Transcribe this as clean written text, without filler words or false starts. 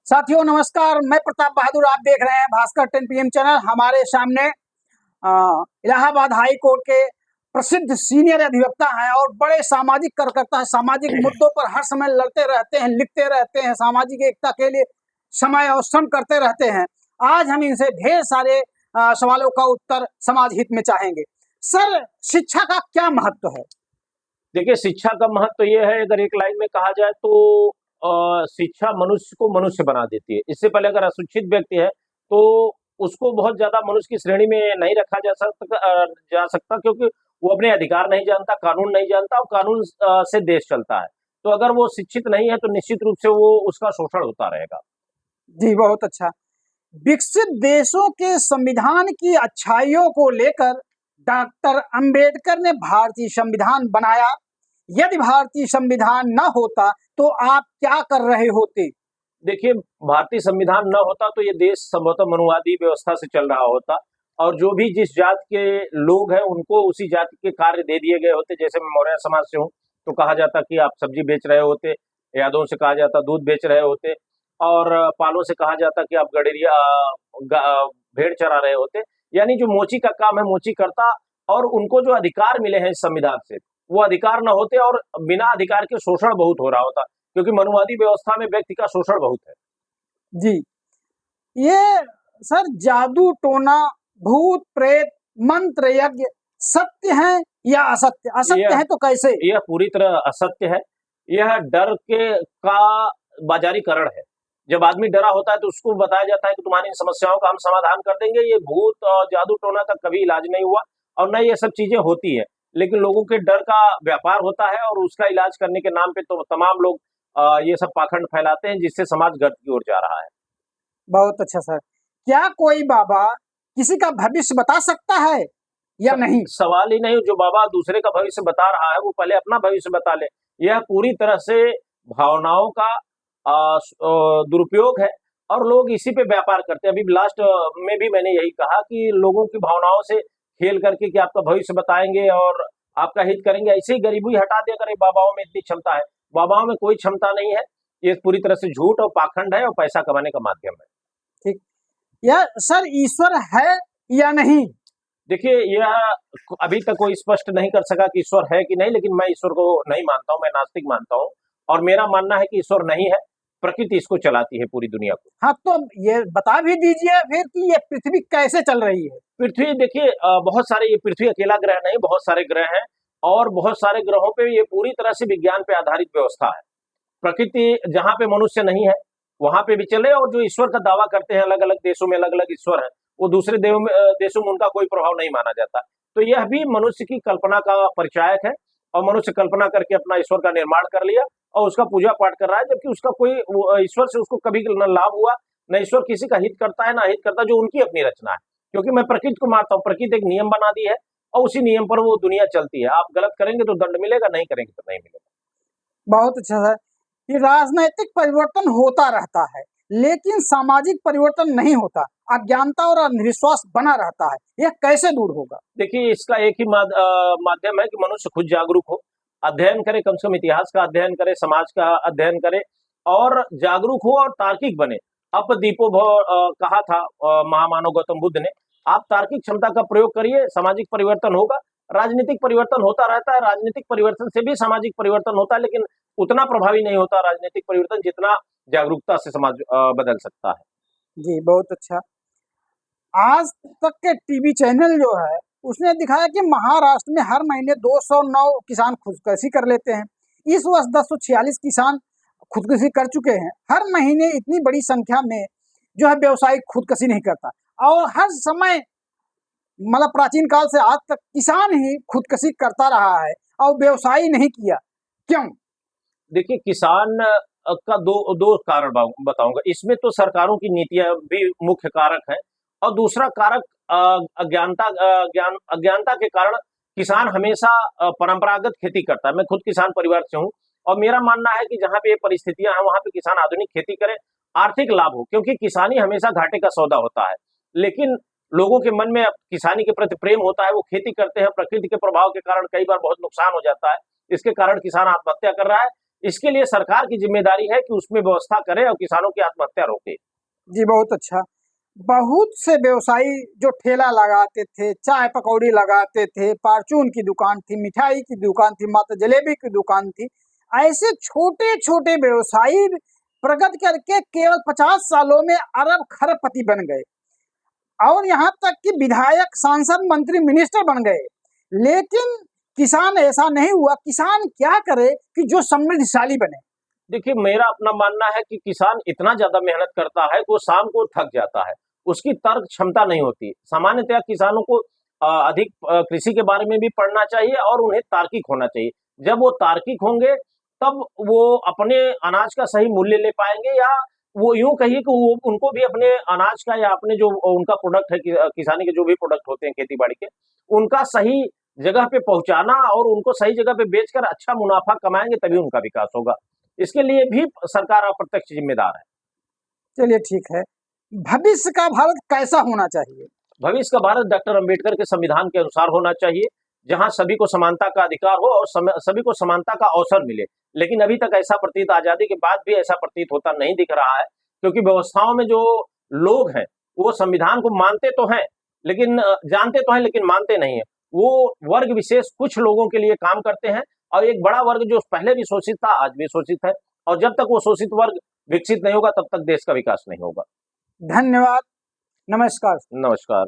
साथियों नमस्कार, मैं प्रताप बहादुर। आप देख रहे हैं भास्कर 10 PM चैनल। हमारे सामने इलाहाबाद हाई कोर्ट के प्रसिद्ध सीनियर अधिवक्ता हैं और बड़े सामाजिक कार्यकर्ता हैं। सामाजिक मुद्दों पर हर समय लड़ते रहते हैं, लिखते रहते हैं, सामाजिक एकता के लिए समय और श्रम करते रहते हैं। आज हम इनसे ढेर सारे सवालों का उत्तर समाज हित में चाहेंगे। सर, शिक्षा का क्या महत्व है? देखिए, शिक्षा का महत्व ये है, अगर एक लाइन में कहा जाए तो शिक्षा मनुष्य को मनुष्य बना देती है। इससे पहले अगर अशिक्षित व्यक्ति है तो उसको बहुत ज्यादा मनुष्य की श्रेणी में नहीं रखा जा सकता क्योंकि वो अपने अधिकार नहीं जानता, कानून नहीं जानता और कानून से देश चलता है। तो अगर वो शिक्षित नहीं है तो निश्चित रूप से वो उसका शोषण होता रहेगा। जी, बहुत अच्छा। विकसित देशों के संविधान की अच्छाइयों को लेकर डॉक्टर अंबेडकर ने भारतीय संविधान बनाया। यदि भारतीय संविधान न होता तो आप क्या कर रहे होते? देखिए, भारतीय संविधान न होता तो ये देश संभवतः मनुवादी व्यवस्था से चल रहा होता और जो भी जिस जात के लोग हैं उनको उसी जाति के कार्य दे दिए गए होते। जैसे मैं मौर्य समाज से हूँ तो कहा जाता कि आप सब्जी बेच रहे होते, यादवों से कहा जाता दूध बेच रहे होते और पालों से कहा जाता कि आप भेड़ चरा रहे होते। यानी जो मोची का काम है मोची करता और उनको जो अधिकार मिले हैं इस संविधान से वो अधिकार न होते और बिना अधिकार के शोषण बहुत हो रहा होता क्योंकि मनुवादी व्यवस्था में व्यक्ति का शोषण बहुत है। जी, ये सर जादू टोना, भूत प्रेत, मंत्र यज्ञ सत्य है या असत्य? असत्य है तो कैसे? यह पूरी तरह असत्य है। यह डर के का बाजारीकरण है। जब आदमी डरा होता है तो उसको बताया जाता है कि तुम्हारी इन समस्याओं का हम समाधान कर देंगे। ये भूत और जादू टोना का कभी इलाज नहीं हुआ और न ये सब चीजें होती है, लेकिन लोगों के डर का व्यापार होता है और उसका इलाज करने के नाम पे तो तमाम लोग ये सब पाखंड फैलाते हैं जिससे समाज गर्त की ओर जा रहा है। बहुत अच्छा सर। क्या कोई बाबा किसी का भविष्य बता सकता है या नहीं? सवाल ही नहीं। जो बाबा दूसरे का भविष्य बता रहा है वो पहले अपना भविष्य बता ले। यह पूरी तरह से भावनाओं का दुरुपयोग है और लोग इसी पे व्यापार करते हैं। अभी लास्ट में भी मैंने यही कहा कि लोगों की भावनाओं से खेल करके कि आपका भविष्य बताएंगे और आपका हित करेंगे, ऐसे ही गरीबी हटा दिया करें। बाबाओं में इतनी क्षमता है, बाबाओं में कोई क्षमता नहीं है। ये पूरी तरह से झूठ और पाखंड है और पैसा कमाने का माध्यम है। ठीक। या सर, ईश्वर है या नहीं? देखिए, यह अभी तक कोई स्पष्ट नहीं कर सका कि ईश्वर है कि नहीं, लेकिन मैं ईश्वर को नहीं मानता हूँ, मैं नास्तिक मानता हूँ और मेरा मानना है कि ईश्वर नहीं है, प्रकृति इसको चलाती है पूरी दुनिया को। हाँ, तो ये बता भी दीजिए फिर कि ये पृथ्वी कैसे चल रही है? पृथ्वी देखिए, बहुत सारे, ये पृथ्वी अकेला ग्रह नहीं, बहुत सारे ग्रह हैं और बहुत सारे ग्रहों पे ये पूरी तरह से विज्ञान पे आधारित व्यवस्था है। प्रकृति जहाँ पे मनुष्य नहीं है वहां पे भी चले और जो ईश्वर का दावा करते हैं अलग अलग देशों में अलग अलग ईश्वर है, वो दूसरे देशों में उनका कोई प्रभाव नहीं माना जाता। तो यह भी मनुष्य की कल्पना का परिचायक है और मनुष्य कल्पना करके अपना ईश्वर का निर्माण कर लिया और उसका पूजा पाठ कर रहा है, जबकि उसका कोई ईश्वर से उसको कभी न लाभ हुआ, न ईश्वर किसी का हित करता है, न हित करता, जो उनकी अपनी रचना है। क्योंकि मैं प्रकृति को मानता हूँ, प्रकृति एक नियम बना दी है और उसी नियम पर वो दुनिया चलती है। आप गलत करेंगे तो दंड मिलेगा, नहीं करेंगे तो नहीं मिलेगा। बहुत अच्छा सर। ये राजनैतिक परिवर्तन होता रहता है लेकिन सामाजिक परिवर्तन नहीं होता। अज्ञानता और अंधविश्वास बना रहता है, यह कैसे दूर होगा? देखिए, इसका एक ही माध्यम है कि मनुष्य खुद जागरूक हो, अध्ययन करे, कम से कम इतिहास का अध्ययन करे, समाज का अध्ययन करे और जागरूक हो और तार्किक बने। अप दीपो भव कहा था महामानव गौतम बुद्ध ने। आप तार्किक क्षमता का प्रयोग करिए, सामाजिक परिवर्तन होगा। राजनीतिक परिवर्तन होता रहता है, राजनीतिक परिवर्तन से भी सामाजिक परिवर्तन होता है, लेकिन उतना प्रभावी नहीं होता राजनीतिक परिवर्तन जितना जागरूकता से समाज बदल सकता है। जी, बहुत अच्छा। आज तक के टीवी चैनल जो है उसने दिखाया कि महाराष्ट्र में हर महीने 209 किसान खुदकुशी कर लेते हैं। इस वर्ष 1046 किसान खुदकुशी कर चुके हैं। हर महीने इतनी बड़ी संख्या में जो है व्यवसायिक खुदकुशी नहीं करता और हर समय मतलब प्राचीन काल से आज तक किसान ही खुदकुशी करता रहा है और व्यवसायी नहीं किया, क्यों? देखिए, किसान का दो कारण बताऊंगा। इसमें तो सरकारों की नीतियां भी मुख्य कारक है और दूसरा कारक अज्ञानता के कारण किसान हमेशा परंपरागत खेती करता है। मैं खुद किसान परिवार से हूँ और मेरा मानना है कि जहाँ पे ये परिस्थितियां हैं वहां पे किसान आधुनिक खेती करे, आर्थिक लाभ हो, क्योंकि किसानी हमेशा घाटे का सौदा होता है। लेकिन लोगों के मन में किसानी के प्रति प्रेम होता है, वो खेती करते हैं, प्रकृति के प्रभाव के कारण कई बार बहुत नुकसान हो जाता है, इसके कारण किसान आत्महत्या कर रहा है। इसके लिए सरकार की जिम्मेदारी है कि उसमें व्यवस्था करे और किसानों की आत्महत्या रोके। जी बहुत अच्छा। बहुत से व्यवसायी जो ठेला लगाते थे, चाय पकौड़ी लगाते थे, परचून की दुकान थी, मिठाई की दुकान थी, मात्र जलेबी की दुकान थी, ऐसे छोटे छोटे व्यवसायी प्रगति करके केवल 50 सालों में अरब खरबपति बन गए और यहाँ तक कि विधायक, सांसद, मंत्री, मिनिस्टर बन गए। लेकिन किसान ऐसा नहीं हुआ। किसान क्या करे कि जो समृद्धशाली बने? देखिए, मेरा अपना मानना है कि किसान इतना ज्यादा मेहनत करता है कि वो शाम को थक जाता है, उसकी तर्क क्षमता नहीं होती। सामान्यतः किसानों को अधिक कृषि के बारे में भी पढ़ना चाहिए और उन्हें तार्किक होना चाहिए। जब वो तार्किक होंगे तब वो अपने अनाज का सही मूल्य ले पाएंगे, या वो यूं कहिए कि वो उनको भी अपने अनाज का या अपने जो उनका प्रोडक्ट है, किसानी के जो भी प्रोडक्ट होते हैं खेती बाड़ी के, उनका सही जगह पे पहुंचाना और उनको सही जगह पे बेचकर अच्छा मुनाफा कमाएंगे, तभी उनका विकास होगा। इसके लिए भी सरकार अप्रत्यक्ष जिम्मेदार है। चलिए ठीक है। भविष्य का भारत कैसा होना चाहिए? भविष्य का भारत डॉक्टर अंबेडकर के संविधान के अनुसार होना चाहिए, जहां सभी को समानता का अधिकार हो और सभी को समानता का अवसर मिले। लेकिन अभी तक ऐसा प्रतीत, आजादी के बाद भी ऐसा प्रतीत होता नहीं दिख रहा है, क्योंकि व्यवस्थाओं में जो लोग हैं वो संविधान को मानते तो हैं, लेकिन जानते तो हैं लेकिन मानते नहीं है। वो वर्ग विशेष कुछ लोगों के लिए काम करते हैं और एक बड़ा वर्ग जो पहले भी शोषित था आज भी शोषित है, और जब तक वो शोषित वर्ग विकसित नहीं होगा तब तक देश का विकास नहीं होगा। धन्यवाद। नमस्कार। नमस्कार।